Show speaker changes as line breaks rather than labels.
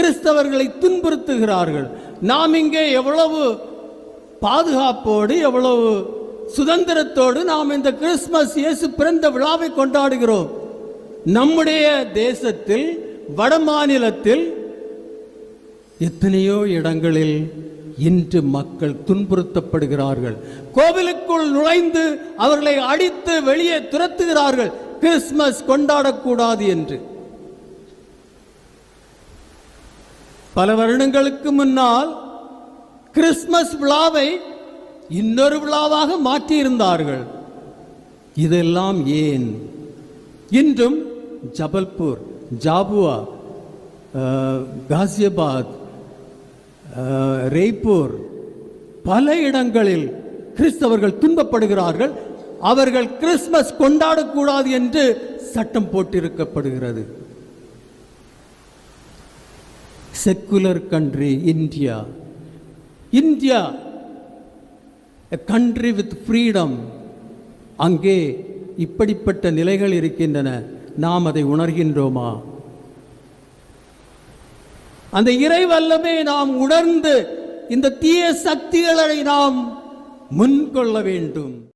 கிறிஸ்தவர்களை துன்புறுத்துகிறார்கள். நாம் இங்கே எவ்வளவு பாதுகாப்போடு எவ்வளவு சுதந்திரத்தோடு நாம் இந்த கிறிஸ்துமஸ் இயேசு பிறந்த விழாவை கொண்டாடுகிறோம். நம்முடைய தேசத்தில் வட மாநிலத்தில் எத்தனையோ இடங்களில் இன்று மக்கள் துன்புறுத்தப்படுகிறார்கள். கோவிலுக்குள் நுழைந்து அவர்களை அடித்து வெளியே துரத்துகிறார்கள், கிறிஸ்துமஸ் கொண்டாடக்கூடாது என்று. பல வருடங்களுக்கு முன்னால் கிறிஸ்துமஸ் விழாவை இன்னொரு விழாவாக மாற்றியிருந்தார்கள். இதெல்லாம் ஏன்? இன்றும் ஜபல்பூர், ஜாபுவா, காசியாபாத், ரேப்பூர் பல இடங்களில் கிறிஸ்தவர்கள் துன்பப்படுகிறார்கள். அவர்கள் கிறிஸ்துமஸ் கொண்டாடக்கூடாது என்று சட்டம் போட்டிருக்கப்படுகிறது. Secular country India, India a country with freedom. அங்கே இப்படிப்பட்ட நிலைகள் இருக்கின்றன. நாம் அதை உணர்கின்றோமா? அந்த இறை வல்லமை நாம் உணர்ந்து இந்த தீய சக்திகளை நாம் முன்கொள்ள வேண்டும்.